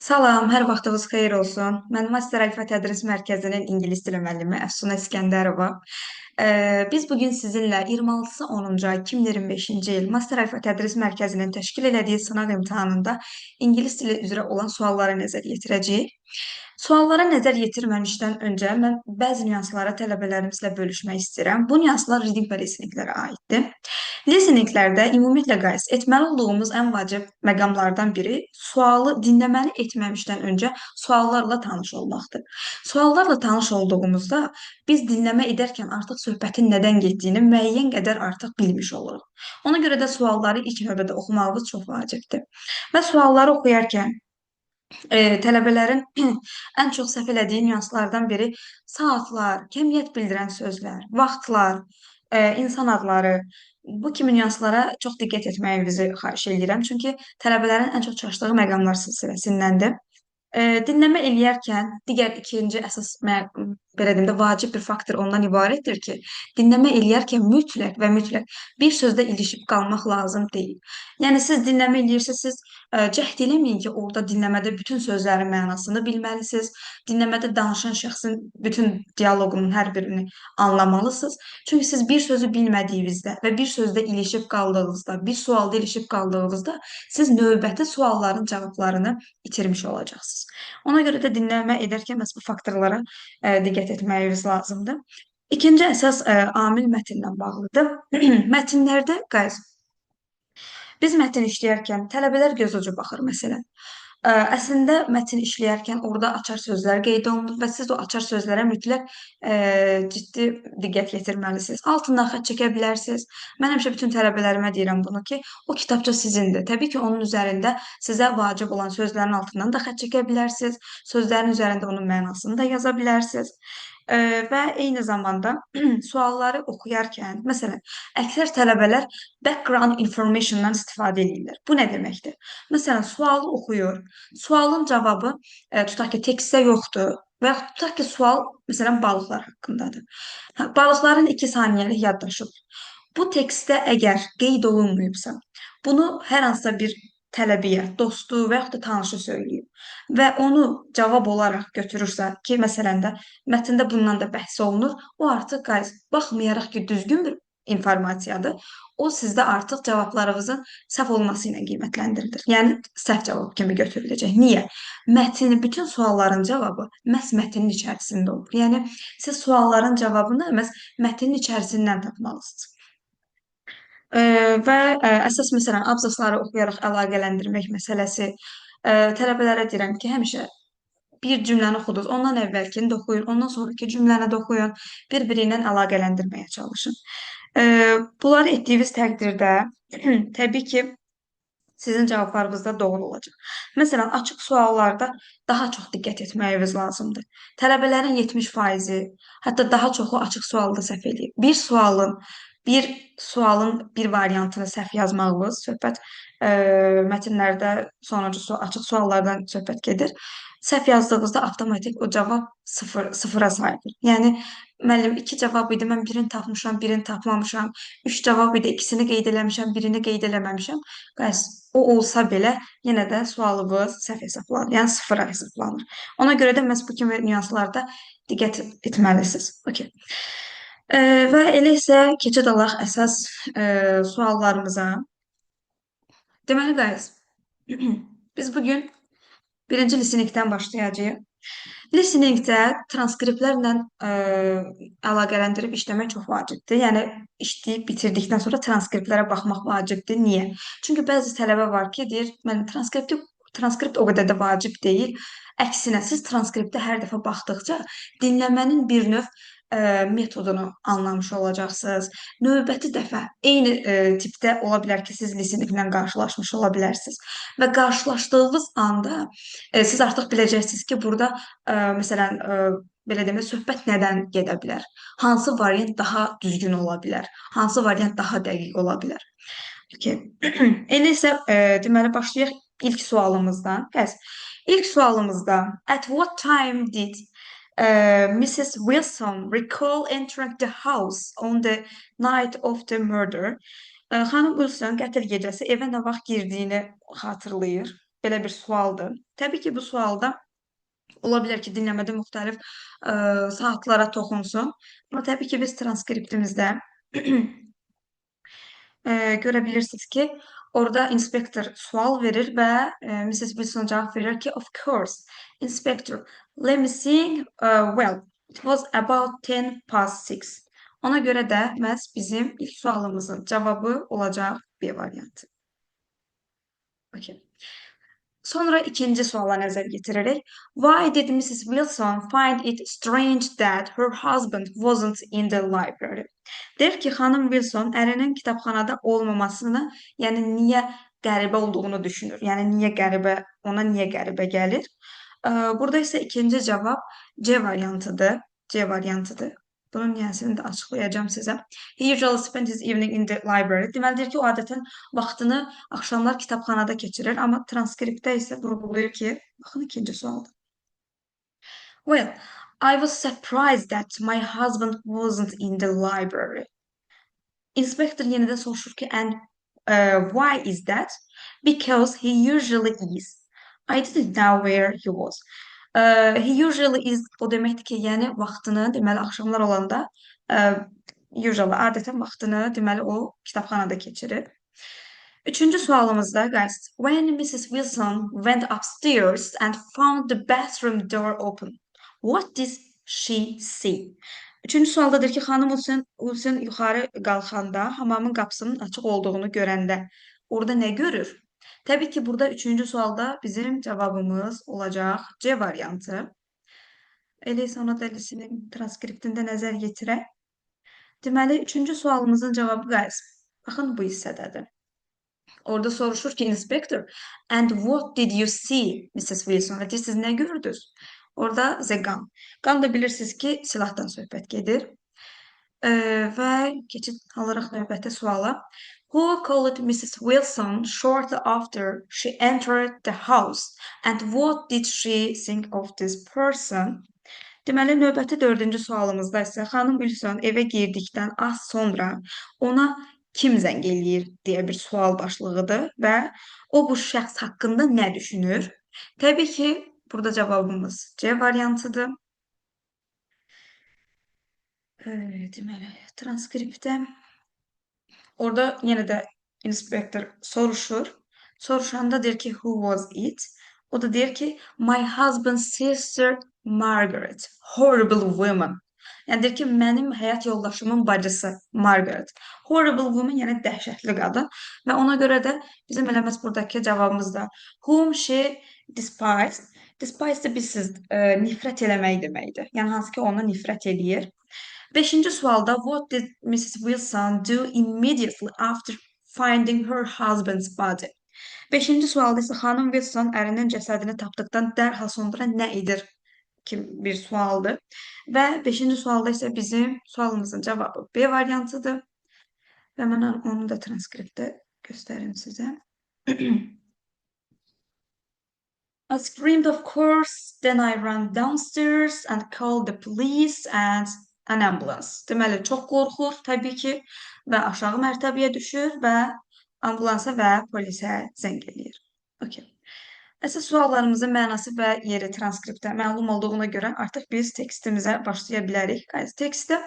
Salam, hər vaxtınız xeyir olsun. Mən Master Alfa Tədris Mərkəzinin İngilis dili müəllimi Əfsunə İskəndərova. Biz bugün sizinlə 26 10-cu ay 2025-ci il Master Alfa Tədris Mərkəzinin təşkil elədiyi sınaq imtahanında İngilis dili üzrə olan suallara nəzər yetirəcəyik. Suallara nəzər yetirməmişdən öncə mən bəzi nüanslara tələbələrimizlə bölüşmək istəyirəm. Bu nüanslar reading və listeninglərə aiddir. Listeninglərdə ümumiyyətlə qayıs etməli olduğumuz ən vacib məqamlardan biri sualı dinləməni etməmişdən öncə suallarla tanış olmaqdır. Suallarla tanış olduğumuzda biz dinləmə edərkən artıq söhbətin nədən getdiyini müəyyən qədər artıq bilmiş oluruq. Ona görə də sualları ilk növbədə oxumağımız çox vacibdir. Və sualları oxuyarkən tələbələrin ən çox səhv elədiyi nüanslardan biri saatlar, kəmiyyət bildirən sözlər, vaxtlar, insan adları. Bu kimi nüanslara çox diqqət etməyinizi xahiş edirəm. Çünki tələbələrin ən çox çaşdığı məqamlar silsiləsindəndir. Dinləmə eləyərkən digər ikinci əsas belə deyim də vacib bir faktor ondan ibarətdir ki, dinləmə eləyərkən mütləq bir sözdə ilişib qalmaq lazım deyil. Yəni siz dinləmə eləyirsiniz, cəhd eləməyin ki, orada dinləmədə bütün sözlərin mənasını bilməlisiniz. Dinləmədə danışan şəxsin bütün dialoqunun hər birini anlamalısınız. Çünki siz bir sözü bilmədiyinizdə və bir sözdə ilişib qaldığınızda, bir sualda ilişib qaldığınızda siz növbəti sualların cavablarını itirmiş olacaqsınız. Ona görə də dinləmə edərkən məhz bu faktorlara diqqət etməyiniz lazımdır. İkinci əsas amil mətnlə bağlıdır. Mətnlərdə guys, biz mətn işləyərkən tələbələr gözucu baxır məsələn. Əslində mətn işləyərkən orada açar sözlər qeyd olunur və siz o açar sözlərə mütləq ciddi diqqət yetirməlisiniz. Altından xətt çəkə bilərsiniz. Mən həmişə bütün tələbələrimə deyirəm bunu ki, o kitabça sizindir. Təbii ki, onun üzərində sizə vacib olan sözlərin altından da xətt çəkə bilərsiniz. Sözlərin üzərində onun mənasını da yaza bilərsiniz. Və eyni zamanda sualları oxuyarkən, məsələn, əksər tələbələr background information-dan istifadə edirlər. Bu nə deməkdir? Məsələn, sualı oxuyur, sualın cavabı tutaq ki, tekstdə yoxdur və yaxud tutaq ki, sual məsələn balıqlar haqqındadır. Balıqların 2 saniyəlik yaddaşı var. Bu tekstdə əgər qeyd olunmayıbsa, bunu hər hansısa bir tələbəyə, dostu və yaxud da tanışı söyləyib və onu cavab olaraq götürürsə ki, məsələn də mətndə bundan da bəhs olunur, o artıq baxmayaraq ki, düzgün bir informasiyadır, o sizdə artıq cavablarınızın səhv olması ilə qiymətləndirilir. Yəni səhv cavab kimi götürüləcək. Niyə? Bütün sualların cavabı məhz mətnin içərisində olur. Yəni siz sualların cavabını məhz mətnin içərisindən tapmalısınız. Və əsas məsələn abzasları oxuyaraq əlaqələndirmək məsələsi tələbələrə deyirəm ki, həmişə bir cümləni oxudunuz, ondan əvvəlkini də oxuyun, ondan sonraki cümləni də oxuyun, bir-biri ilə əlaqələndirməyə çalışın. Bunları etdiyiniz təqdirdə təbii ki, sizin cavablarınız da doğru olacaq. Məsələn, açıq suallarda daha çox diqqət etməyiniz lazımdır. Tələbələrin 70%, hətta daha çoxu açıq sualda səhv eləyir. Bir sualın bir variantını səhv yazmağınız, söhbət mətnlərdə sonuncusu açıq suallardan söhbət gedir. Səhv yazdığınızda avtomatik o cavab sıfıra sayılır. Yəni müəllim 2 cavab idi, mən birini tapmışam, birini tapmamışam. 3 cavab idi, ikisini qeyd eləmişəm, birini qeyd eləməmişəm. Bəs o olsa belə yenə də sualınız səhv hesablanır, yəni sıfıra hesablanır. Ona görə də məhz bu kimi nüanslarda diqqət etməlisiniz. Okay. Və elə isə keçid alaq əsas suallarımıza. Deməli, guys, biz bugün birinci listeningdən başlayacağıq. Listeningdə transkriptlərlə əlaqələndirib işləmək çox vacibdir. Yəni işləyib bitirdikdən sonra transkriptlərə baxmaq vacibdir. Niyə? Çünki bəzi tələbə var ki, deyir, mən transkript o qədər də vacib deyil. Əksinə, siz transkriptə hər dəfə baxdıqca dinləmənin bir növ metodunu anlamış olacaqsınız. Növbəti dəfə eyni tipdə ola bilər ki, siz listeninglə qarşılaşmış ola bilərsiniz. Və qarşılaşdığınız anda siz artıq biləcəksiniz ki, burada məsələn belə demək, söhbət nədən gedə bilər? Hansı variant daha düzgün ola bilər? Hansı variant daha dəqiq ola bilər? Okay. Elə isə deməli başlayaq ilk sualımızdan. Bəs ilk sualımızda at what time did Mrs. Wilson recall entering the house on the night of the murder? Xanım Wilson qətl gecəsi evə nə vaxt girdiyini xatırlayır. belə bir sualdır. Təbii ki, bu sualda ola bilər ki, dinləmədə müxtəlif saatlara toxunsun. Amma təbii ki, biz transkriptimizdə görebilirsiniz ki orada inspektor sual verir və Mrs. Wilson cavab verir ki, of course, inspector, let me see, well, it was about 10 past 6. Ona görə də məhz bizim ilk sualımızın cavabı olacaq B variantı. Okay. Sonra ikinci suala nəzər yetirərək, why did Mrs. Wilson find it strange that her husband wasn't in the library? Der ki, xanım Wilson ərinin kitabxanada olmamasını, yəni niyə qəribə olduğunu düşünür. Yəni niyə qəribə, ona niyə qəribə gəlir? Burada isə ikinci cavab C variantıdır. C variantıdır. Bunun niyəsini də açıqlayacağım sizə. He usually spent his evening in the library. Deməlidir ki, o adətən vaxtını axşamlar kitabxanada keçirir, amma transkriptdə isə vurğulayır ki, baxın ikinci sualda. Well, I was surprised that my husband wasn't in the library. Inspector yenidən soruşur ki, and why is that? Because he usually is. I didn't know where he was. He usually is o deməkdir ki, yəni vaxtını, deməli axşamlar olanda usually adətən vaxtını, deməli o kitabxanada keçirir. Üçüncü sualımızda, guys, when Mrs. Wilson went upstairs and found the bathroom door open, what did she see? Üçüncü sualdadır ki, xanım Wilson yuxarı qalxanda hamamın qapısının açıq olduğunu görəndə orada nə görür? Təbii ki, burada üçüncü sualda bizim cavabımız olacaq C variantı. Elə isə ona dəlisinin transkriptində nəzər yetirək. Deməli, üçüncü sualımızın cavabı guys, baxın bu hissədədir. Orada soruşur ki, inspector, and what did you see, Mrs. Wilson? Və siz nə gördünüz? Orada the gun. Gun da bilirsiniz ki, silahdan söhbət gedir. Və keçid alırıq növbəti suala. Who called Mrs. Wilson shortly after she entered the house? And what did she think of this person? Deməli, növbəti dördüncü sualımızda isə xanım Wilson evə girdikdən az sonra ona kim zəng eləyir deyə bir sual başlığıdır və o bu şəxs haqqında nə düşünür? Təbii ki, burada cavabımız C variantıdır. Deməli, transkriptdə orada yenə də inspektor soruşur. Soruşanda deyir ki, who was it? O da deyir ki, my husband's sister Margaret. Horrible woman. Yəni deyir ki, mənim həyat yoldaşımın bacısı Margaret. Horrible woman, yəni dəhşətli qadın. Və ona görə də bizim eləməz buradakı cavabımız da whom she despised. Despised də bilirsiniz, nifrət eləmək deməkdir. Yəni hansı ki, ona nifrət eləyir. Beşinci sualda what did Mrs. Wilson do immediately after finding her husband's body? Beşinci sualda isə xanım Wilson ərinin cəsədini tapdıqdan dərhal sonra nə edir kimi bir sualdır. Və beşinci sualda isə bizim sualımızın cavabı B variantıdır. Və mən onu da transkriptdə göstərim sizə. I screamed, of course, then I ran downstairs and called the police and an ambulance. Deməli, çox qorxur təbii ki və aşağı mərtəbəyə düşür və ambulansa və polisə zəng eləyir. Okay. Əsas suallarımızın mənası və yeri transkriptdə məlum olduğuna görə artıq biz tekstimizə başlaya bilərik. Tekstdə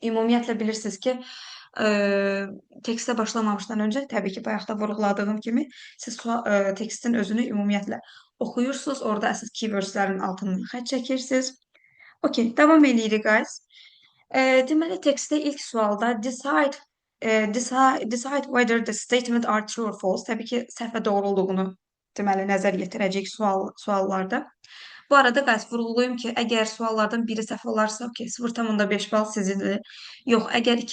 ümumiyyətlə bilirsiniz ki, tekstə başlamamışdan öncə təbii ki, bayaqda vurğuladığım kimi siz tekstin özünü ümumiyyətlə oxuyursunuz, orada əsas keywordslərin altından xətt çəkirsiniz. Okay, davam eləyirik, guys. Deməli, tekstdə ilk sualda decide whether the statement are true or false. Təbii ki, səhv və doğru olduğunu deməli, nəzər yetirəcək suallarda. Bu arada, guys, vurğulayım ki, əgər suallardan biri səhv olarsa, 0,5 bal sizindir. Yox, əgər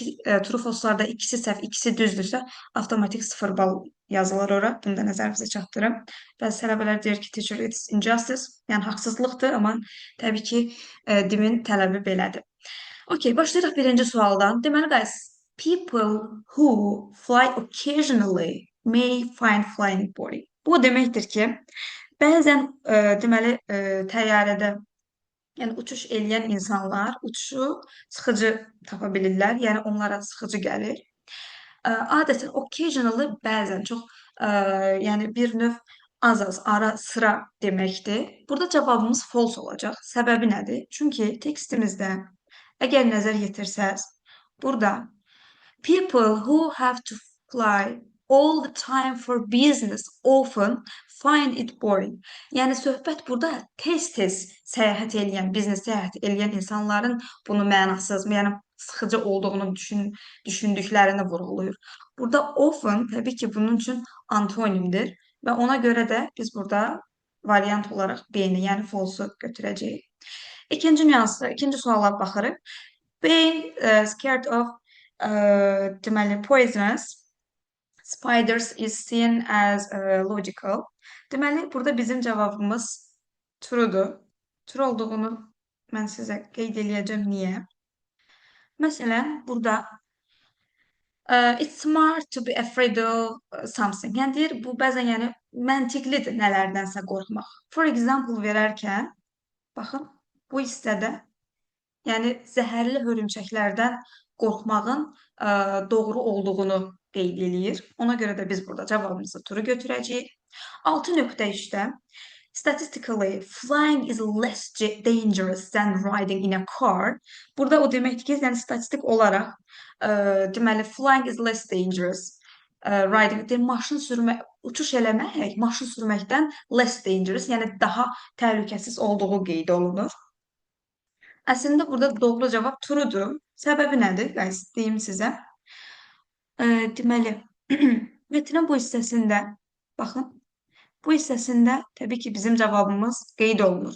true false-larda ikisi səhv, ikisi düzdürsə, avtomatik 0 bal yazılır ora. Bunu da nəzərinizə çatdırım. Bəzi tələbələr deyir ki, teacher, it's injustice, yəni haqsızlıqdır, amma təbii ki, dimin tələbi belədir. Okay, başlayırıq birinci sualdan. Deməli, guys, people who fly occasionally may find flying boring. Bu deməkdir ki, bəzən deməli təyyarədə yəni uçuş eləyən insanlar uçuşu sıxıcı tapa bilirlər, yəni onlara sıxıcı gəlir. Adətən occasionally bəzən çox yəni bir növ az-az, ara-sıra deməkdir. Burada cavabımız false olacaq. Səbəbi nədir? Çünki tekstimizdə əgər nəzər yetirsəz, burada people who have to fly all the time for business often find it boring. Yəni söhbət burada tez-tez səyahət edən, biznes səyahət edən insanların bunu mənasız, yəni sıxıcı olduğunu düşündüklərini vurğulayır. Burada often təbii ki, bunun üçün antonimdir və ona görə də biz burada variant olaraq B-ni, yəni false-u götürəcəyik. İkinci nüansda, ikinci suala baxırıq. Being scared of deməli poisonous spiders is seen as logical. Deməli, burada bizim cavabımız true'dur. True olduğunu mən sizə qeyd eləyəcəm. Niyə? Məsələn, burada it's smart to be afraid of something. Yəni deyir, bu bəzən yəni məntiqlidir nələrdənsə qorxmaq. For example verərkən, baxın, bu hissədə yəni zəhərli hörümçəklərdən qorxmağın doğru olduğunu qeyd eləyir. Ona görə də biz burada cavabımızı true götürəcəyik. 6.3-də statistically flying is less dangerous than riding in a car. Burada o deməkdir ki, yəni statistik olaraq deməli flying is less dangerous. Riding maşın sürmək, uçuş eləmək maşın sürməkdən less dangerous, yəni daha təhlükəsiz olduğu qeyd olunur. Əslində burada doğru cavab true'dur. Səbəbi nədir? Guys, deyim sizə. Deməli, metnin bu hissəsində, baxın, bu hissəsində təbii ki, bizim cavabımız qeyd olunur.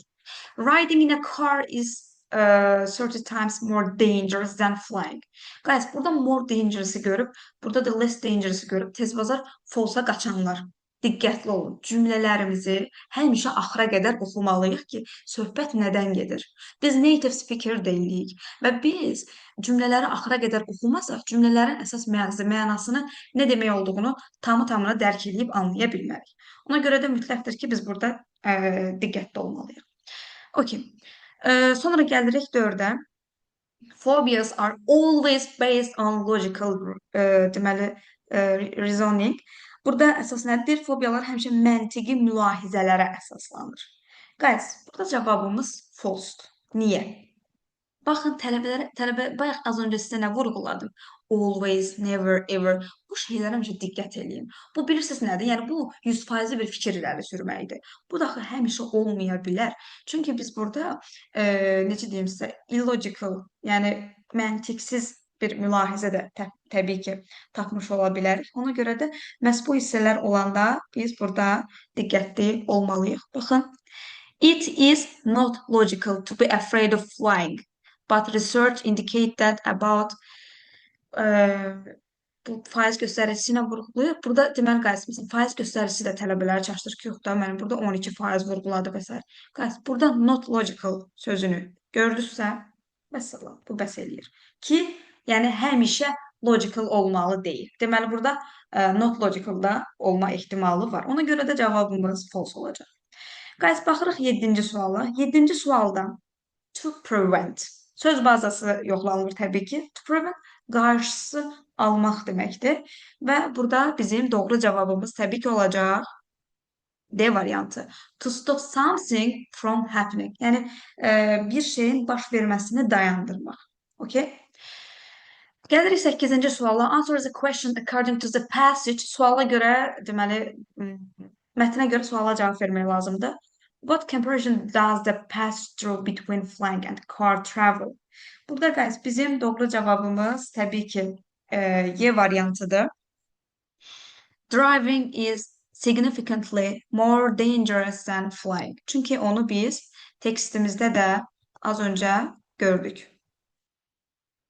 Riding in a car is 30 times more dangerous than flying. Guys, burada more dangerous'ı görüb, burada da less dangerous'ı görüb, tez-bazar false-a qaçanlar. Diqqətli olun. Cümlələrimizi həmişə axıra qədər oxumalıyıq ki, söhbət nədən gedir. Biz native speaker deyilik və biz cümlələri axıra qədər oxumasaq, cümlələrin əsas mənasını nə demək olduğunu tamı-tamına dərk edib anlaya bilmərik. Ona görə də mütləqdir ki, biz burada diqqətli olmalıyıq. Okay. Sonra gəlirik 4-ə. Phobias are always based on logical deməli reasoning. Burada əsas nədir? Fobiyalar həmişə məntiqi mülahizələrə əsaslanır. Guys, burada cavabımız false-dur. Niyə? Baxın, tələbə bayaq az öncə sizə nə vurğuladım? Always, never, ever. Bu şeylərə həmişə diqqət edin. Bu bilirsiniz nədir? Yəni bu 100% bir fikir irəli sürməkdir. Bu da həmişə olmaya bilər. Çünki biz burada necə deyim sizə, illogical, yəni məntiqsiz bir mülahizə də təbii ki, tapmış ola bilərik. Ona görə də məhz bu hissələr olanda biz burada diqqətli olmalıyıq. Baxın, it is not logical to be afraid of flying. But research indicate that about bu faiz göstəricisi ilə vurğulayır. Burada deməli, guys, məsələn, faiz göstəricisi də tələbələri çaşdırır ki, yox da, mənim burada 12% vurğuladı və s. Guys, burada not logical sözünü gördünüzsə, məsələn, bu bəs eləyir. Ki, yəni həmişə logical olmalı deyil. Deməli, burada not logical da olma ehtimalı var. Ona görə də cavabımız false olacaq. Guys, baxırıq 7-ci suala. 7-ci sualda to prevent. Söz bazası yoxlanılır təbii ki. To prevent qarşısı almaq deməkdir. Və burada bizim doğru cavabımız təbii ki olacaq D variantı. To stop something from happening. Yəni bir şeyin baş verməsini dayandırmaq. Okay? Gəlirik 8-ci suala. Answer the question according to the passage. Suala görə, deməli, mətnə görə suala cavab vermək lazımdır. What comparison does the pass through between flying and car travel? Burada guys bizim doğru cevabımız tabii ki Y variantıdır. Driving is significantly more dangerous than flying. Çünkü onu biz tekstimizde de az önce gördük.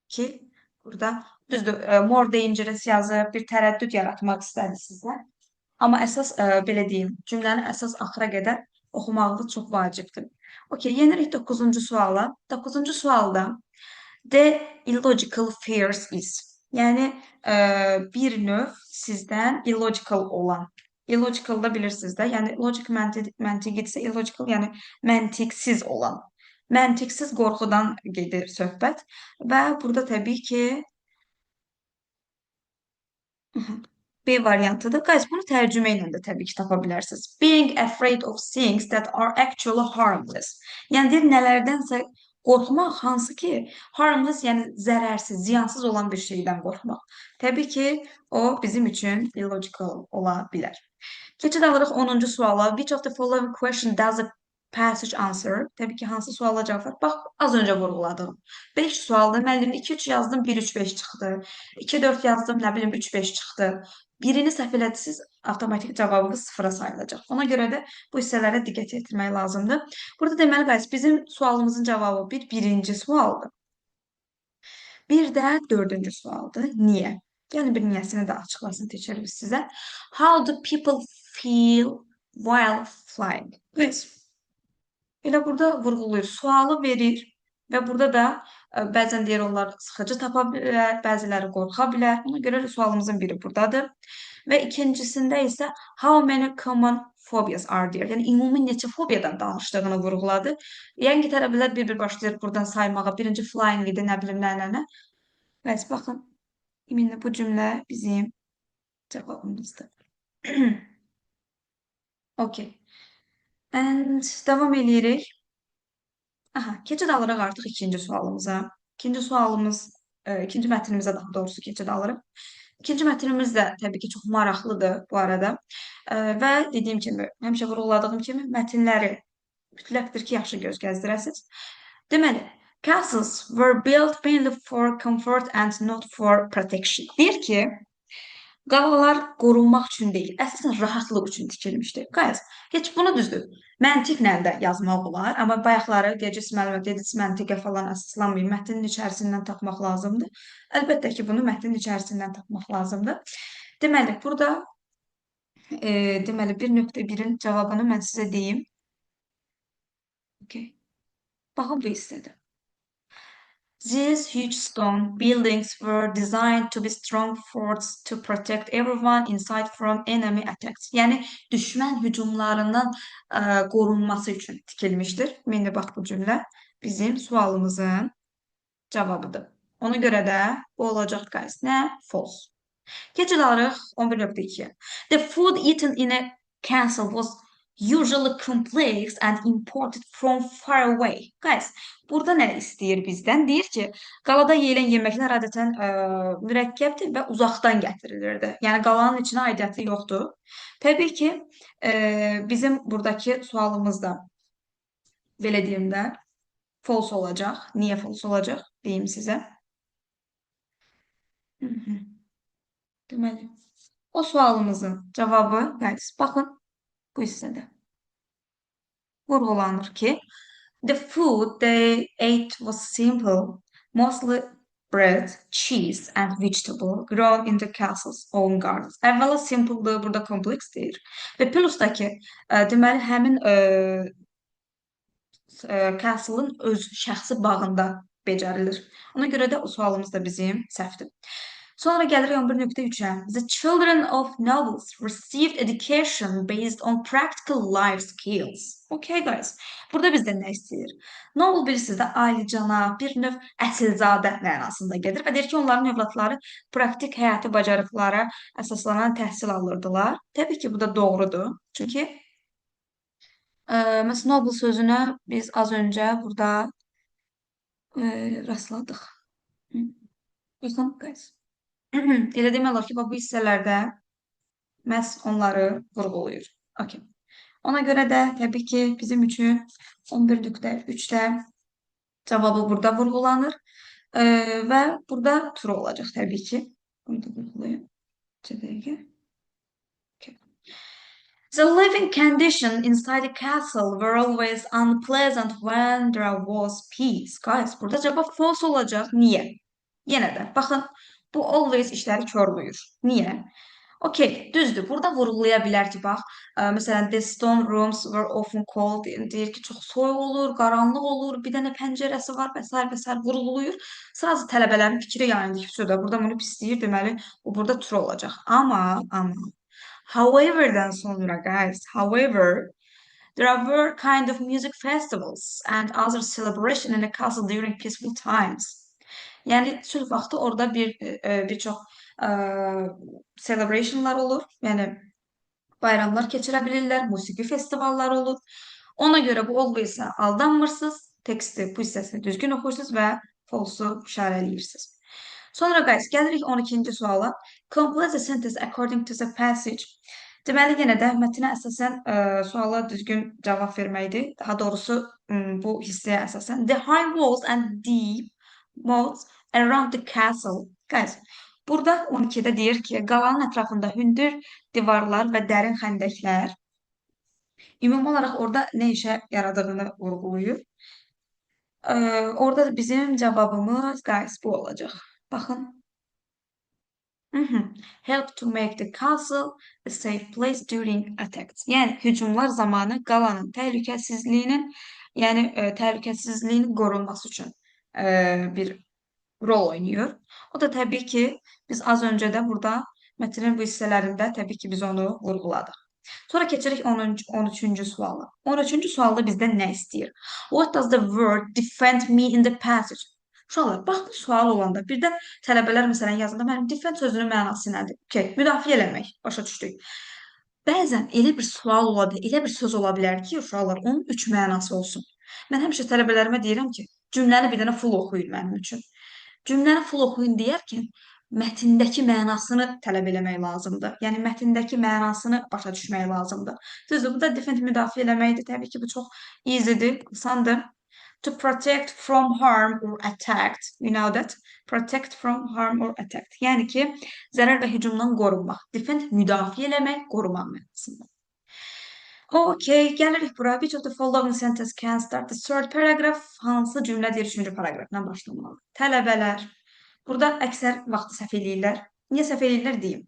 Ki burada düzdür, more dangerous yazıb bir tərəddüd yaratmaq istədi sizə. Amma əsas belə deyim, cümləni əsas axıra qədər oxumağınız çox vacibdir. Okay, yenirik 9-cu suala. 9-cu sualda the illogical fears is. Yəni bir növ sizdən illogical olan. Illogical da bilirsiniz də. Yəni logic məntiqidirsə illogical, yəni məntiqsiz olan. Məntiqsiz qorxudan gedir söhbət və burada təbii ki B variantıdır. Guys, bunu tərcümə ilə də təbii ki tapa bilərsiniz. Being afraid of things that are actually harmless. Yəni deyir, nələrdənsə qorxmaq, hansı ki harmless, yəni zərərsiz, ziyansız olan bir şeydən qorxmaq. Təbii ki, o bizim üçün illogical ola bilər. Keçid alırıq 10-cu suala. Which of the following question does a passage answer? Təbii ki, hansı suala cavab var? Bax, az öncə vurğuladım. 5 sualda müəllim 2-3 yazdım, 1-3-5 çıxdı. 2-4 yazdım, nə bilim 3-5 çıxdı. Birini səhv elədsiniz, avtomatik cavabınız sıfıra sayılacaq. Ona görə də bu hissələrə diqqət yetirmək lazımdır. Burada deməli, guys, bizim sualımızın cavabı birinci sualdır. Bir də dördüncü sualdır. Niyə? Gəlin bir niyəsini də açıqlasın teacherimiz sizə. How do people feel while flying? Guys, elə burada vurğulayır. Sualı verir və burada da bəzən deyir onlar sıxıcı tapa bilər, bəziləri qorxa bilər. Ona görə də sualımızın biri buradadır. Və ikincisində isə how many common phobias are there? Yəni ümumi neçə fobiyadan danışdığını vurğuladı. Yəni ki, tələbələr bir-bir başlayır buradan saymağa. Birinci flying idi, nə bilim nə. Bəs baxın, indi bu cümlə bizim cavabımızdır. Okay. And davam edirik. Aha, keçid alırıq artıq ikinci sualımıza. İkinci sualımız, ikinci mətnimizə daha doğrusu keçid alırıq. İkinci mətnimiz də təbii ki, çox maraqlıdır bu arada. Və dediyim kimi, həmişə vurğuladığım kimi mətnləri mütləqdir ki, yaxşı göz gəzdirəsiniz. Deməli, castles were built mainly for comfort and not for protection. Deyir ki, qalalar qorunmaq üçün deyil, əsasən rahatlıq üçün tikilmişdir. Guys, heç bunu düzdür. Məntiqlə də yazmaq olar, amma bayaqları dedis məlumat, dedis məntiqə falan əsaslanmayın. Mətnin içərisindən tapmaq lazımdır. Əlbəttə ki, bunu mətnin içərisindən tapmaq lazımdır. Deməli, burada deməli 1.1-in cavabını mən sizə deyim. Okay. Baxın bu hissədir. These huge stone buildings were designed to be strong forts to protect everyone inside from enemy attacks. Yəni düşmən hücumlarından qorunması üçün tikilmişdir. İndi bax bu cümlə bizim sualımızın cavabıdır. Ona görə də bu olacaq guys. Nə? False. Keçid alırıq 11.2. The food eaten in a castle was usually complex and imported from far away. Guys, burada nə istəyir bizdən? Deyir ki, qalada yeyilən yeməklər adətən mürəkkəbdir və uzaqdan gətirilirdi. Yəni qalanın içinə aidiyyəti yoxdur. Təbii ki, bizim buradakı sualımız da belə deyim də false olacaq. Niyə false olacaq? Deyim sizə. Deməli, o sualımızın cavabı, guys, baxın bu hissədə. Vurğulanır ki, the food they ate was simple, mostly bread, cheese and vegetable grown in the castle's own gardens. Əvvəla simple'dır, burada kompleks deyir. Və plusdakı, deməli, həmin castle'ın öz şəxsi bağında becərilir. Ona görə də o sualımız da bizim səhvdir. Sonra gəlirik 11.3-ə. The children of nobles received education based on practical life skills. Okay guys. Burada bizdən nə istəyir? Noble bilirsiniz də alicənab, bir növ əsilzadə mənasında gedir və deyir ki, onların övladları praktik həyati bacarıqlara əsaslanan təhsil alırdılar. Təbii ki, bu da doğrudur. Çünki məsələn, noble sözünə biz az öncə burada rastladıq. Baxın, guys. Elə demək olar ki, bu hissələrdə məhz onları vurğulayır. Okay. Ona görə də təbii ki, bizim üçün 11.3-də cavabı burada vurğulanır və burada true olacaq təbii ki. Bunu da vurğulayım. Okay. The living condition inside the castle were always unpleasant when there was peace. Guys, burada cavab false olacaq. Niyə? Yenə də, baxın, bu always işləri körlüyür. Niyə? Okay, düzdür. Burada vurğulaya bilər ki, bax, məsələn, the stone rooms were often cold, deyir ki, çox soyuq olur, qaranlıq olur, bir dənə pəncərəsi var, və s. vurğulayır. Sırazı tələbələrin fikri yanında ki, burada bunu pisləyir, deməli, bu burada true olacaq. Amma, however'dan sonra, guys, however, there were kind of music festivals and other celebration in the castle during peaceful times. Yəni sülh vaxtı orada bir çox ə, celebrationlar olur. Yəni bayramlar keçirə bilirlər, musiqi festivalları olur. Ona görə bu olğuysa aldanmırsınız, teksti bu hissəsini düzgün oxuyursunuz və false-u işarələyirsiniz. Sonra guys, gəlirik 12-ci suala. Complete the sentence according to the passage. Deməli, yenə də mətnə əsasən suala düzgün cavab verməkdir. Daha doğrusu bu hissəyə əsasən. The high walls and deep moats around the castle. Guys, burada 12-də deyir ki, qalanın ətrafında hündür divarlar və dərin xəndəklər ümumi olaraq orada nə işə yaradığını vurğulayır. Orada bizim cavabımız guys bu olacaq. Baxın. Help to make the castle a safe place during attacks. Yəni hücumlar zamanı qalanın təhlükəsizliyinin, yəni təhlükəsizliyinin qorunması üçün bir rol oynayır. O da təbii ki, biz az öncə də burada mətnin bu hissələrində təbii ki, biz onu vurğuladıq. Sonra keçirik 13-cü suala. 13-cü sualda bizdən nə istəyir? What does the word defend me in the passage? Uşaqlar, bax bu sual olanda birdən tələbələr məsələn yazında mənim defend sözünün mənası nədir? Okay, müdafiə eləmək, başa düşdük. Bəzən elə bir sual ola bilər, elə bir söz ola bilər ki, uşaqlar, onun üç mənası olsun. Mən həmişə tələbələrimə deyirəm ki, cümləni bir dənə full oxuyun mənim üçün. Cümləni full oxuyun deyərkən mətndəki mənasını tələb eləmək lazımdır. Yəni mətndəki mənasını başa düşmək lazımdır. Düzdür, bu da defend müdafiə eləməkdir. Təbii ki, bu çox easydir, asandır. To protect from harm or attacked. You know that? Protect from harm or attacked. Yəni ki, zərər və hücumdan qorunmaq. Defend müdafiə eləmək, qorumaq mənasında. Okay, gəlirik bura. Which of the following sentence can start the third paragraph? Hansı cümlə deyir 3-cü paraqrafdan başlamalı? Tələbələr. Burada əksər vaxtı səhv eləyirlər. Niyə səhv eləyirlər deyim.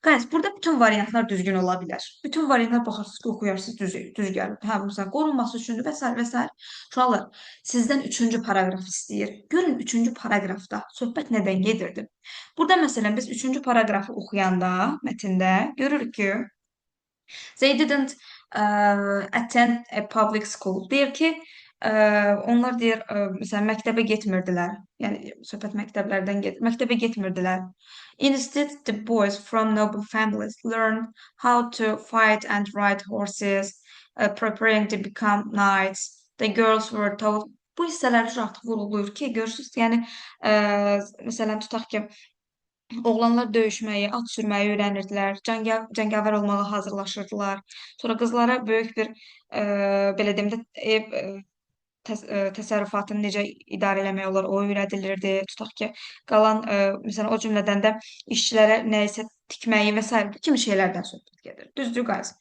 Guys, burada bütün variantlar düzgün ola bilər. Bütün variantlar baxarsınız ki, oxuyarsınız, düz gəlir. Hə, məsələn, qorunması üçündür və s. və s. Uşaqlar, sizdən 3-cü paraqraf istəyir. Görün 3-cü paraqrafda söhbət nədən gedirdi? Burada məsələn biz 3-cü paraqrafı oxuyanda mətndə görürük ki, they didn't attend a public school. Deyir ki, onlar deyir, məsələn, məktəbə getmirdilər. Yəni, söhbət məktəbə getmirdilər. Instead, the boys from noble families learned how to fight and ride horses, preparing to become knights. The girls were taught. Bu hissələri artıq vurğulayır ki, görürsünüz, yəni, məsələn, tutaq ki, oğlanlar döyüşməyi, at sürməyi öyrənirdilər, cəngavər olmağa hazırlaşırdılar. Sonra qızlara böyük bir, belə deyim də, ev təsərrüfatını necə idarə eləmək olar, o öyrədilirdi. Tutaq ki, qalan, məsələn, o cümlədən də işçilərə nəyisə tikməyi və s. bu kimi şeylərdən söhbət gedir. Düzdür, guys?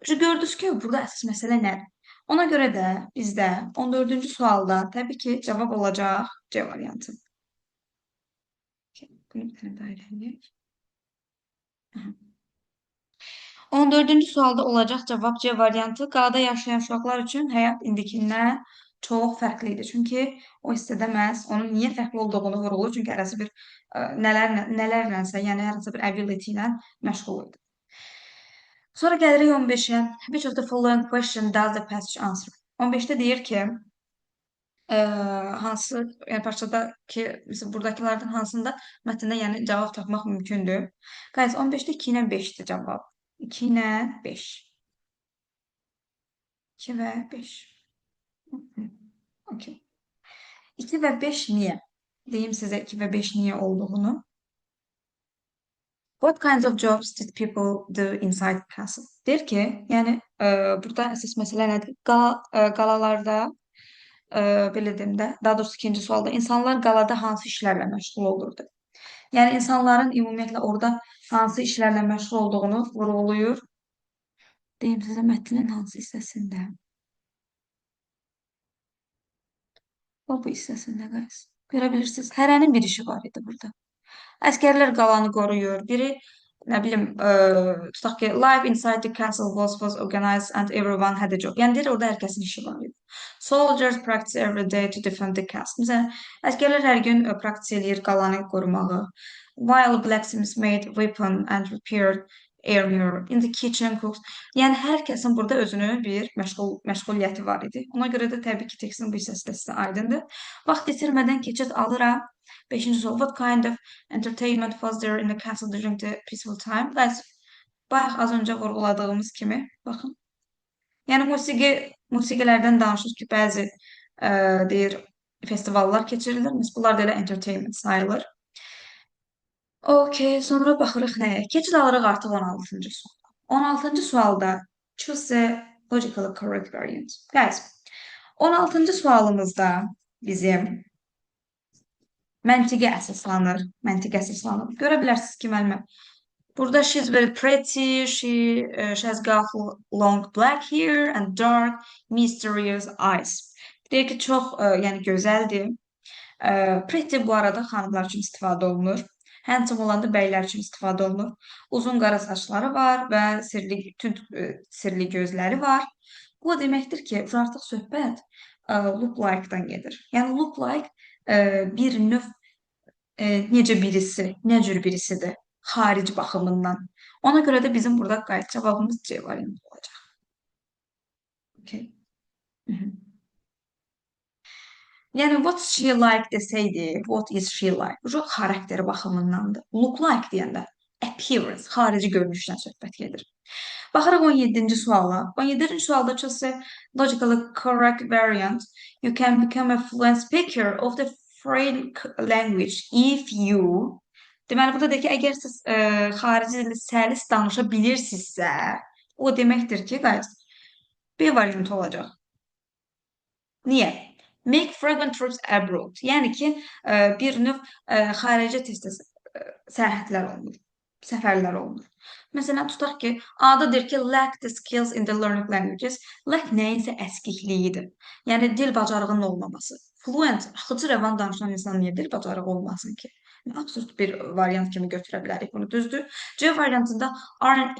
Gördünüz ki, burada əsas məsələ nədir? Ona görə də bizdə 14-cü sualda təbii ki, cavab olacaq C variantı. Bunu bir dənə daha eləyək. 14-cü sualda olacaq cavab C variantı. Qalada yaşayan uşaqlar üçün həyat indikindən çox fərqli idi. Çünki o hissədə məhz onun niyə fərqli olduğunu vurğulayır. Çünki hərəsi bir nələrlənsə, yəni hər hansı bir ability ilə məşğul idi. Sonra gəlirik 15-ə. Which of the following question does the passage answer? 15-də deyir ki, hansı, yəni parçadakı, məsələn, buradakılardan hansında mətndə yəni cavab tapmaq mümkündür? Guys, 15-də 2 ilə 5-dir cavab. 2 ilə 5. 2 və 5. Okay. 2 və 5 niyə? Deyim sizə 2 və 5 niyə olduğunu. What kinds of jobs did people do inside castle? Deyir ki, yəni burada əsas məsələ nədir? Qalalarda, belə deyim də, daha doğrusu ikinci sualda, insanlar qalada hansı işlərlə məşğul olurdu? Yəni insanların ümumiyyətlə orada hansı işlərlə məşğul olduğunu vurğulayır. Deyim sizə mətnin hansı hissəsində? Bu hissəsində, guys. Görə bilirsiniz, hərənin bir işi var idi burada. Əskərlər qalanı qoruyur. Biri, nə bilim, tutaq ki, life inside the castle was organized and everyone had a job. Yəni deyir, orada hər kəsin işi var idi. Soldiers practice every day to defend the castle. Məsələn, əskərlər hər gün praktis eləyir qalanı qorumağı. While blacksmiths made weapon and repaired earlier in the kitchen cooks. Yəni hər kəsin burada özünün bir məşğuliyyəti var idi. Ona görə də təbii ki, tekstin bu hissəsi də sizə aydındır. Vaxt itirmədən keçid alıram. 5-ci sual. What kind of entertainment was there in the castle during the peaceful time? Guys, bayaq az öncə vurğuladığımız kimi, baxın. Yəni musiqilərdən danışır ki, bəzi deyir festivallar keçirilir. Bunlar da elə entertainment sayılır. Okay, sonra baxırıq nəyə? Keçid alırıq artıq 16-cı sual. 16-cı sualda choose the logically correct variant. Guys, 16-cı sualımızda bizim məntiqə əsaslanır. Məntiqə əsaslanır. Görə bilərsiniz ki, müəllimə, burada she's very pretty, she has got long black hair and dark mysterious eyes. Deyir ki, çox yəni gözəldir. Pretty bu arada xanımlar üçün istifadə olunur. Handsome olanda bəylər üçün istifadə olunur. Uzun qara saçları var və sirli gözləri var. Bu deməkdir ki, artıq söhbət look like-dan gedir. Yəni look like bir növ necə birisi, nə cür birisidir xarici baxımından. Ona görə də bizim burada qayıt cavabımız C variantı olacaq. Okay. Yəni what she like desəydi, what is she like? Bu xarakteri baxımındandır. Look like deyəndə appearance, xarici görünüşdən söhbət gedir. Baxırıq 17-ci suala. 17-ci sualda choose logically correct variant. You can become a fluent speaker of the foreign language if you. Deməli, burada deyək ki, əgər siz xarici dildə səlis danışa bilirsinizsə, o deməkdir ki, guys, B variantı olacaq. Niyə? Make frequent trips abroad. Yəni ki, bir növ xaricə tez-tez səyahətlər olunur, səfərlər olunur. Məsələn, tutaq ki, A-da deyir ki, lack the skills in the learning languages. Lack nəyinsə əskikliyidir. Yəni, dil bacarığının olmaması. Fluent, axıcı rəvan danışan insan niyə dil bacarığı olmasın ki? Absurd bir variant kimi götürə bilərik bunu, düzdür? C variantında are an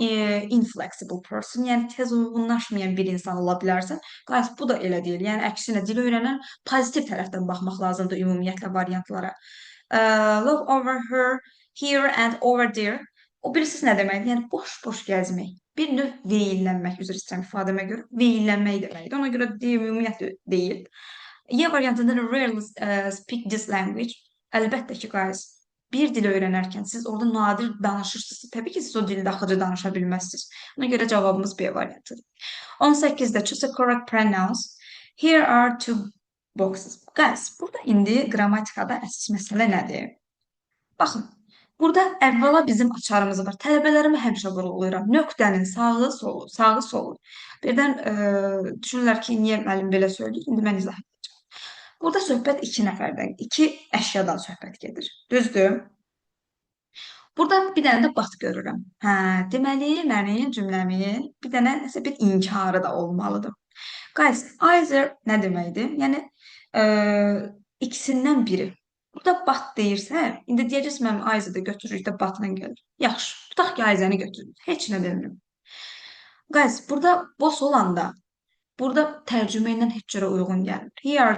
inflexible person, yəni tez uyğunlaşmayan bir insan ola bilərsən. Guys, bu da elə deyil. Yəni əksinə dil öyrənən pozitiv tərəfdən baxmaq lazımdır ümumiyyətlə variantlara. Look over her, here and over there. O bilirsiniz nə deməkdir? Yəni boş-boş gəzmək. Bir növ veyillənmək, üzr istəyirəm ifadəmə görə, veyillənmək deməkdir. Ona görə ümumiyyətlə deyil. Y variantında rarely speak this language. Əlbəttə ki, guys, bir dil öyrənərkən siz orada nadir danışırsınız. Təbii ki, siz o dildə axıcı danışa bilməzsiniz. Ona görə cavabımız B variantıdır. 18-də choose the correct pronouns. Here are two boxes. Guys, burada indi qrammatikada əsas məsələ nədir? Baxın, burada əvvəla bizim açarımız var. Tələbələrimi həmişə vurğulayıram. Nöqtənin sağı, solu, sağı, solu. Birdən düşünürlər ki, niyə müəllim belə söyləyir? İndi mən izah edəcəm. Burada söhbət iki nəfərdən, iki əşyadan söhbət gedir. Düzdür? Burada bir dənə də bat görürəm. Hə, deməli, mənim cümləmin bir dənə nəsə bir inkarı da olmalıdır. Guys, either nə deməkdir? Yəni, ikisindən biri. Burada bat deyirsə, indi deyəcəksiniz, mənim either-də götürürük də batla gəlir. Yaxşı, tutaq ki, either-ni götürürük. Heç nə demirim. Guys, burada boş olanda, burada tərcümə ilə heç cürə uyğun gəlir. Here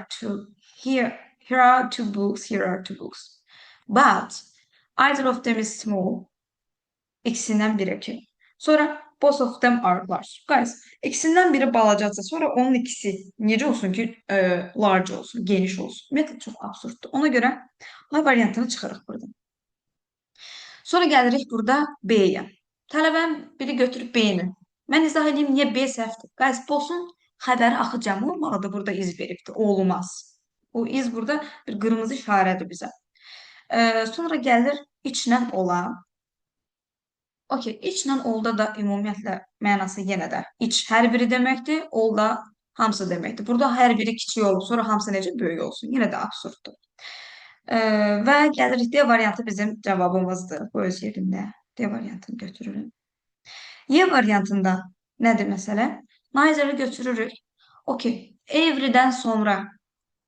are two books, here are two books. But either of them is small. İkisindən biri ki. Sonra both of them are large. Guys, ikisindən biri balacadsa, sonra onun ikisi necə olsun ki, large olsun, geniş olsun. Ümumiyyətlə, çox absurddur. Ona görə A variantını çıxırıq burada. Sonra gəlirik burada B-yə. Tələbəm biri götürüb B-ni. Mən izah edeyim, niyə B səhvdir. Guys, bosun xəbəri axı cəm olmalıdır, burada iz veribdir. Olmaz. O iz burada bir qırmızı işarədir bizə. Sonra gəlir içlə olan. Okay, içlə olda da ümumiyyətlə mənası yenə də iç hər biri deməkdir, olda hamısı deməkdir. Burada hər biri kiçik olub, sonra hamısı necə böyük olsun. Yenə də absurddur. Və gəlirik D variantı bizim cavabımızdır. Bu öz yerində D variantını götürürüm. Y variantında nədir məsələ? Neither-ı götürürük. Okay, every-dən sonra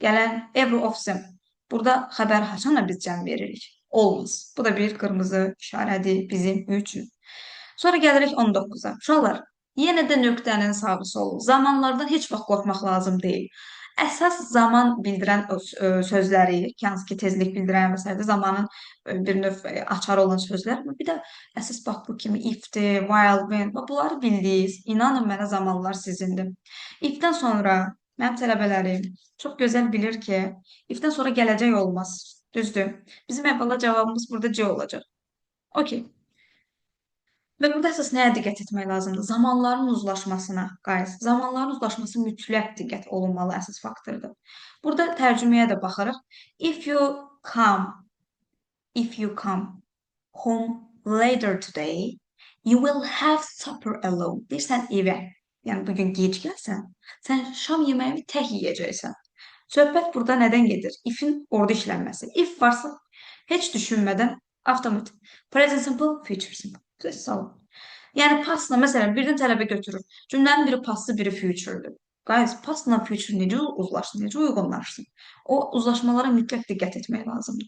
gələn every of them. Burada xəbər haçanla biz cəm veririk. Olmaz. Bu da bir qırmızı işarədir bizim üçün. Sonra gəlirik 19-a. Uşaqlar, yenə də nöqtənin sağı solu. Zamanlardan heç vaxt qorxmaq lazım deyil. Əsas zaman bildirən sözləri, hansı ki, tezlik bildirən və s. zamanın bir növ açarı olan sözlər. Bir də əsas bax bu kimi if-dir, while, when və bunları bildiniz. İnanın mənə zamanlar sizindir. If-dən sonra mənim tələbələrim çox gözəl bilir ki, if-dən sonra gələcək olmaz. Düzdür. Bizim əvvəla cavabımız burada C olacaq. Okey. Və burada əsas nəyə diqqət etmək lazımdır? Zamanların uzlaşmasına, guys. Zamanların uzlaşması mütləq diqqət olunmalı əsas faktordur. Burada tərcüməyə də baxarıq. If you come, if you come home later today, you will have supper alone. Deyirsən evə, yəni bugün gec gəlsən, sən şam yeməyini tək yeyəcəksən. Söhbət burada nədən gedir? If-in orada işlənməsi. If varsa heç düşünmədən avtomatik. Present simple, future simple. Sağ Yəni pastla məsələn birdən tələbə götürür. Cümlənin biri pastı, biri future'dur. Guys, pastla future necə uzlaşsın, necə uyğunlaşsın? O uzlaşmalara mütləq diqqət etmək lazımdır.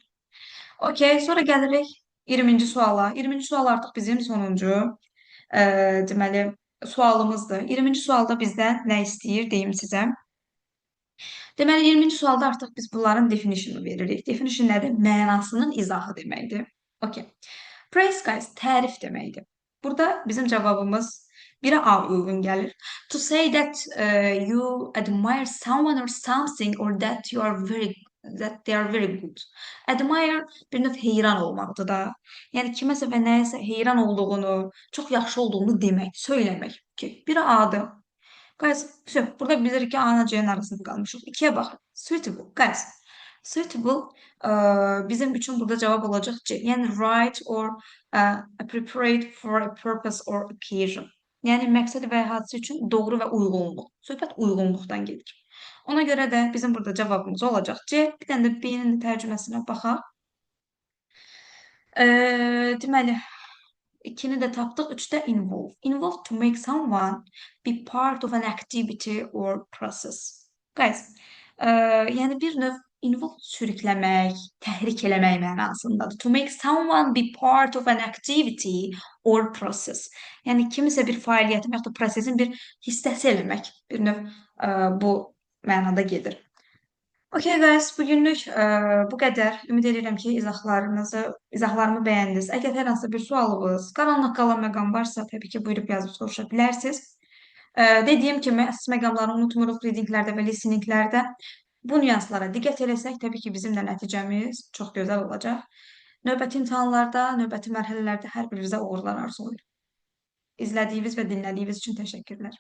Okey, sonra gəlirik 20-ci suala. 20-ci sual artıq bizim sonuncu deməli sualımızdır. 20-ci sualda bizdən nə istəyir deyim sizə. Deməli 20-ci sualda artıq biz bunların definition'ı veririk. Definition nədir? Mənasının izahı deməkdir. Okay. Praise guys, tərif deməkdir. Burada bizim cavabımız biri A uyğun gəlir. To say that you admire someone or something or that you are that they are very good. Admire bir növ heyran olmaqdır da. Yəni kiməsə və nəyəsə heyran olduğunu, çox yaxşı olduğunu demək, söyləmək. Okay. Biri A'dır. Guys, burada bilirik ki A-na C-nin arasında qalmışıq. 2-yə baxın. Suitable. Guys, suitable bizim üçün burada cavab olacaq C. Yəni right or appropriate for a purpose or occasion. Yəni məqsəd və hadisə üçün doğru və uyğunluq. Söhbət uyğunluqdan gedir. Ona görə də bizim burada cavabımız olacaq C. Bir dənə də B-nin tərcüməsinə baxaq. Deməli, 2-ni də tapdıq. 3-də involve. Involve to make someone be part of an activity or process. Guys, yəni bir növ involve sürükləmək, təhrik eləmək mənasındadır. To make someone be part of an activity or process. Yəni kimisə bir fəaliyyətin və ya da prosesin bir hissəsi eləmək. Bir növ bu mənada gedir. Okay guys, bugünlük bu qədər. Ümid edirəm ki, izahlarımı bəyəndiniz. Əgər hər hansı bir sualınız, qaranlıq qalan məqam varsa, təbii ki, buyurub yazıb soruşa bilərsiniz. Dediyim kimi, əsas məqamları unutmuruq readinglərdə və listeninglərdə. Bu nüanslara diqqət eləsək, təbii ki, bizim də nəticəmiz çox gözəl olacaq. Növbəti imtahanlarda, növbəti mərhələlərdə hər birinizə uğurlar arzulayırıq. İzlədiyiniz və dinlədiyiniz üçün təşəkkürlər.